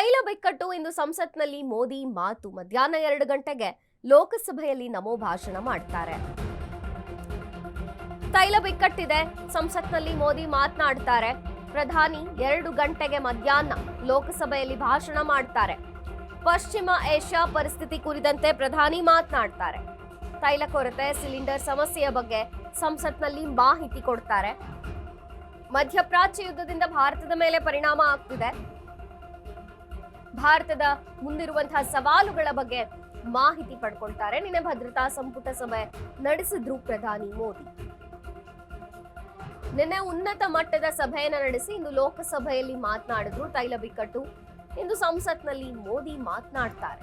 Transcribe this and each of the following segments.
ತೈಲ ಬಿಕ್ಕಟ್ಟು ಇಂದು ಸಂಸತ್ನಲ್ಲಿ ಮೋದಿ ಮಾತು. ಮಧ್ಯಾಹ್ನ 2 ಗಂಟೆಗೆ ಲೋಕಸಭೆಯಲ್ಲಿ ನಮೋ ಭಾಷಣ ಮಾಡ್ತಾರೆ. ತೈಲ ಬಿಕ್ಕಟ್ಟಿದೆ, ಸಂಸತ್ನಲ್ಲಿ ಮೋದಿ ಮಾತನಾಡ್ತಾರೆ. ಪ್ರಧಾನಿ 2 ಗಂಟೆಗೆ ಮಧ್ಯಾಹ್ನ ಲೋಕಸಭೆಯಲ್ಲಿ ಭಾಷಣ ಮಾಡ್ತಾರೆ. ಪಶ್ಚಿಮ ಏಷ್ಯಾ ಪರಿಸ್ಥಿತಿ ಕುರಿತಂತೆ ಪ್ರಧಾನಿ ಮಾತನಾಡ್ತಾರೆ. ತೈಲ ಕೊರತೆ, ಸಿಲಿಂಡರ್ ಸಮಸ್ಯೆಯ ಬಗ್ಗೆ ಸಂಸತ್ನಲ್ಲಿ ಮಾಹಿತಿ ಕೊಡ್ತಾರೆ. ಮಧ್ಯಪ್ರಾಚ್ಯ ಯುದ್ಧದಿಂದ ಭಾರತದ ಮೇಲೆ ಪರಿಣಾಮ ಆಗ್ತಿದೆ. ಭಾರತದ ಮುಂದಿರುವಂತಹ ಸವಾಲುಗಳ ಬಗ್ಗೆ ಮಾಹಿತಿ ಪಡ್ಕೊಳ್ತಾರೆ. ನಿನ್ನೆ ಭದ್ರತಾ ಸಂಪುಟ ಸಭೆ ನಡೆಸಿದ್ರು ಪ್ರಧಾನಿ ಮೋದಿ. ನಿನ್ನೆ ಉನ್ನತ ಮಟ್ಟದ ಸಭೆಯನ್ನು ನಡೆಸಿ ಇಂದು ಲೋಕಸಭೆಯಲ್ಲಿ ಮಾತನಾಡಿದ್ರು. ತೈಲ ಬಿಕ್ಕಟ್ಟು ಇಂದು ಸಂಸತ್ನಲ್ಲಿ ಮೋದಿ ಮಾತನಾಡ್ತಾರೆ.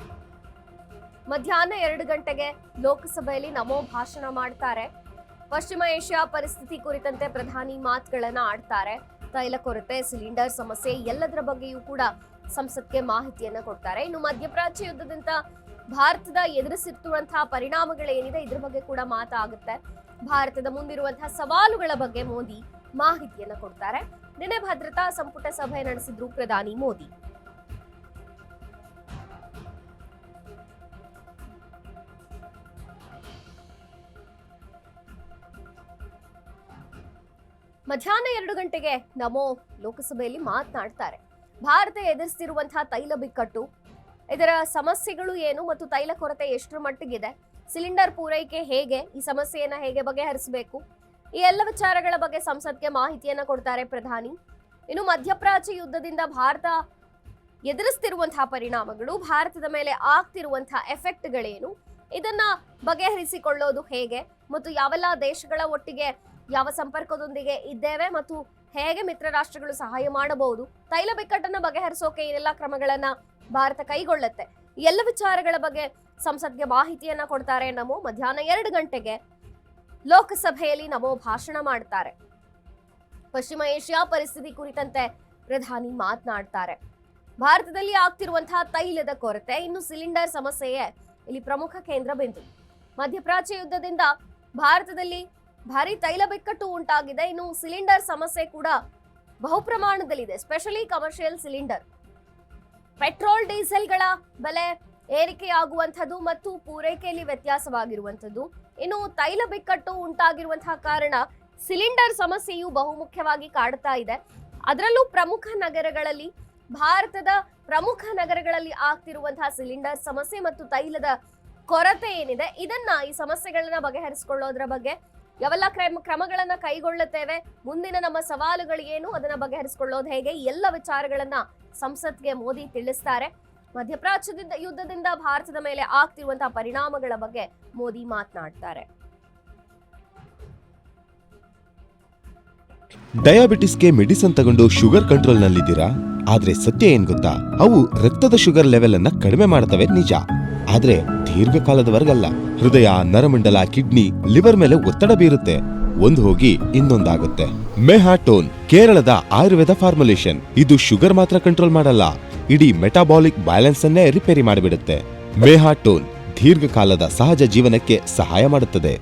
ಮಧ್ಯಾಹ್ನ 2 ಗಂಟೆಗೆ ಲೋಕಸಭೆಯಲ್ಲಿ ನಮೋ ಭಾಷಣ ಮಾಡ್ತಾರೆ. ಪಶ್ಚಿಮ ಏಷ್ಯಾ ಪರಿಸ್ಥಿತಿ ಕುರಿತಂತೆ ಪ್ರಧಾನಿ ಮಾತುಗಳನ್ನ ಆಡ್ತಾರೆ. ತೈಲ ಕೊರತೆ, ಸಿಲಿಂಡರ್ ಸಮಸ್ಯೆ ಎಲ್ಲದರ ಬಗ್ಗೆಯೂ ಕೂಡ ಸಂಸತ್ಗೆ ಮಾಹಿತಿಯನ್ನ ಕೊಡ್ತಾರೆ. ಇನ್ನು ಮಧ್ಯಪ್ರಾಚ್ಯ ಯುದ್ಧದಿಂದ ಭಾರತದ ಎದುರಿಸುತ್ತಿರುವಂತಹ ಪರಿಣಾಮಗಳೇನಿದೆ ಇದ್ರ ಬಗ್ಗೆ ಕೂಡ ಮಾತಾಗುತ್ತೆ. ಭಾರತದ ಮುಂದಿರುವಂತಹ ಸವಾಲುಗಳ ಬಗ್ಗೆ ಮೋದಿ ಮಾಹಿತಿಯನ್ನ ಕೊಡ್ತಾರೆ. ನಿನ್ನೆ ಭದ್ರತಾ ಸಂಪುಟ ಸಭೆ ನಡೆಸಿದ್ರು ಪ್ರಧಾನಿ ಮೋದಿ. ಮಧ್ಯಾಹ್ನ 2 ಗಂಟೆಗೆ ನಮೋ ಲೋಕಸಭೆಯಲ್ಲಿ ಮಾತನಾಡ್ತಾರೆ. ಭಾರತ ಎದುರಿಸುತ್ತಿರುವಂತಹ ತೈಲ ಬಿಕ್ಕಟ್ಟು, ಇದರ ಸಮಸ್ಯೆಗಳು ಏನು ಮತ್ತು ತೈಲ ಕೊರತೆ ಎಷ್ಟರ ಮಟ್ಟಿಗಿದೆ, ಸಿಲಿಂಡರ್ ಪೂರೈಕೆ ಹೇಗೆ, ಈ ಸಮಸ್ಯೆಯನ್ನ ಹೇಗೆ ಬಗೆಹರಿಸಬೇಕು, ಈ ಎಲ್ಲ ವಿಚಾರಗಳ ಬಗ್ಗೆ ಸಂಸತ್ಗೆ ಮಾಹಿತಿಯನ್ನ ಕೊಡ್ತಾರೆ ಪ್ರಧಾನಿ. ಇನ್ನು ಮಧ್ಯಪ್ರಾಚ್ಯ ಯುದ್ಧದಿಂದ ಭಾರತ ಎದುರಿಸುತ್ತಿರುವಂತಹ ಪರಿಣಾಮಗಳು, ಭಾರತದ ಮೇಲೆ ಆಗ್ತಿರುವಂತಹ ಎಫೆಕ್ಟ್ಗಳೇನು, ಇದನ್ನ ಬಗೆಹರಿಸಿಕೊಳ್ಳೋದು ಹೇಗೆ ಮತ್ತು ಯಾವೆಲ್ಲ ದೇಶಗಳ ಒಟ್ಟಿಗೆ ಯಾವ ಸಂಪರ್ಕದೊಂದಿಗೆ ಇದ್ದೇವೆ ಮತ್ತು ಹೇಗೆ ಮಿತ್ರ ರಾಷ್ಟ್ರಗಳು ಸಹಾಯ ಮಾಡಬಹುದು, ತೈಲ ಬಿಕ್ಕಟ್ಟನ್ನು ಬಗೆಹರಿಸೋಕೆ ಏನೆಲ್ಲ ಕ್ರಮಗಳನ್ನ ಭಾರತ ಕೈಗೊಳ್ಳುತ್ತೆ, ಎಲ್ಲ ವಿಚಾರಗಳ ಬಗ್ಗೆ ಸಂಸತ್ಗೆ ಮಾಹಿತಿಯನ್ನ ಕೊಡ್ತಾರೆ. ನಮೋ ಮಧ್ಯಾಹ್ನ 2 ಗಂಟೆಗೆ ಲೋಕಸಭೆಯಲ್ಲಿ ನಮೋ ಭಾಷಣ ಮಾಡ್ತಾರೆ. ಪಶ್ಚಿಮ ಏಷ್ಯಾ ಪರಿಸ್ಥಿತಿ ಕುರಿತಂತೆ ಪ್ರಧಾನಿ ಮಾತನಾಡ್ತಾರೆ. ಭಾರತದಲ್ಲಿ ಆಗ್ತಿರುವಂತಹ ತೈಲದ ಕೊರತೆ, ಇನ್ನು ಸಿಲಿಂಡರ್ ಸಮಸ್ಯೆಯೇ ಇಲ್ಲಿ ಪ್ರಮುಖ ಕೇಂದ್ರ ಬಿಂದು. ಮಧ್ಯಪ್ರಾಚ್ಯ ಯುದ್ಧದಿಂದ ಭಾರತದಲ್ಲಿ ಭಾರಿ ತೈಲ ಬಿಕ್ಕಟ್ಟು ಉಂಟಾಗಿದೆ. ಇನ್ನು ಸಿಲಿಂಡರ್ ಸಮಸ್ಯೆ ಕೂಡ ಬಹು ಪ್ರಮಾಣದಲ್ಲಿದೆ, ಸ್ಪೆಷಲಿ ಕಮರ್ಷಿಯಲ್ ಸಿಲಿಂಡರ್. ಪೆಟ್ರೋಲ್ ಡೀಸೆಲ್ಗಳ ಬೆಲೆ ಏರಿಕೆಯಾಗುವಂಥದ್ದು ಮತ್ತು ಪೂರೈಕೆಯಲ್ಲಿ ವ್ಯತ್ಯಾಸವಾಗಿರುವಂಥದ್ದು, ಇನ್ನು ತೈಲ ಬಿಕ್ಕಟ್ಟು ಉಂಟಾಗಿರುವಂತಹ ಕಾರಣ ಸಿಲಿಂಡರ್ ಸಮಸ್ಯೆಯು ಬಹುಮುಖ್ಯವಾಗಿ ಕಾಡ್ತಾ ಇದೆ. ಅದರಲ್ಲೂ ಪ್ರಮುಖ ನಗರಗಳಲ್ಲಿ, ಭಾರತದ ಪ್ರಮುಖ ನಗರಗಳಲ್ಲಿ ಆಗ್ತಿರುವಂತಹ ಸಿಲಿಂಡರ್ ಸಮಸ್ಯೆ ಮತ್ತು ತೈಲದ ಕೊರತೆ ಏನಿದೆ, ಈ ಸಮಸ್ಯೆಗಳನ್ನ ಬಗೆಹರಿಸಿಕೊಳ್ಳೋದ್ರ ಬಗ್ಗೆ ಯಾವೆಲ್ಲ ಕ್ರಮಗಳನ್ನ ಕೈಗೊಳ್ಳುತ್ತೇವೆ, ಮುಂದಿನ ನಮ್ಮ ಸವಾಲುಗಳು ಏನು, ಅದನ್ನ ಬಗೆಹರಿಸಿಕೊಳ್ಳೋದು ಹೇಗೆ, ಎಲ್ಲ ವಿಚಾರಗಳನ್ನ ಸಂಸತ್ಗೆ ಮೋದಿ ತಿಳಿಸ್ತಾರೆ. ಮಧ್ಯಪ್ರಾಚ್ಯ ಯುದ್ಧದಿಂದ ಭಾರತದ ಮೇಲೆ ಆಗ್ತಿರುವಂತಹ ಪರಿಣಾಮಗಳ ಬಗ್ಗೆ ಮೋದಿ ಮಾತನಾಡ್ತಾರೆ. ಡಯಾಬಿಟಿಸ್ಗೆ ಮೆಡಿಸಿನ್ ತಗೊಂಡು ಶುಗರ್ ಕಂಟ್ರೋಲ್ ನಲ್ಲಿದ್ದೀರಾ? ಆದ್ರೆ ಸತ್ಯ ಏನ್ ಗೊತ್ತಾ, ಅವು ರಕ್ತದ ಶುಗರ್ ಲೆವೆಲ್ ಅನ್ನ ಕಡಿಮೆ ಮಾಡ್ತವೆ ನಿಜ, ಆದ್ರೆ ದೀರ್ಘಕಾಲದವರೆಗಲ್ಲ. ಹೃದಯ, ನರಮಂಡಲ, ಕಿಡ್ನಿ, ಲಿವರ್ ಮೇಲೆ ಒತ್ತಡ ಬೀರುತ್ತೆ. ಒಂದ್ ಹೋಗಿ ಇನ್ನೊಂದಾಗುತ್ತೆ. ಮೆಹಾಟೋನ್ ಕೇರಳದ ಆಯುರ್ವೇದ ಫಾರ್ಮುಲೇಷನ್. ಇದು ಶುಗರ್ ಮಾತ್ರ ಕಂಟ್ರೋಲ್ ಮಾಡಲ್ಲ, ಇಡೀ ಮೆಟಾಬಾಲಿಕ್ ಬ್ಯಾಲೆನ್ಸ್ ಅನ್ನೇ ರಿಪೇರಿ ಮಾಡಿಬಿಡುತ್ತೆ. ಮೆಹಾಟೋನ್ ದೀರ್ಘಕಾಲದ ಸಹಜ ಜೀವನಕ್ಕೆ ಸಹಾಯ ಮಾಡುತ್ತದೆ.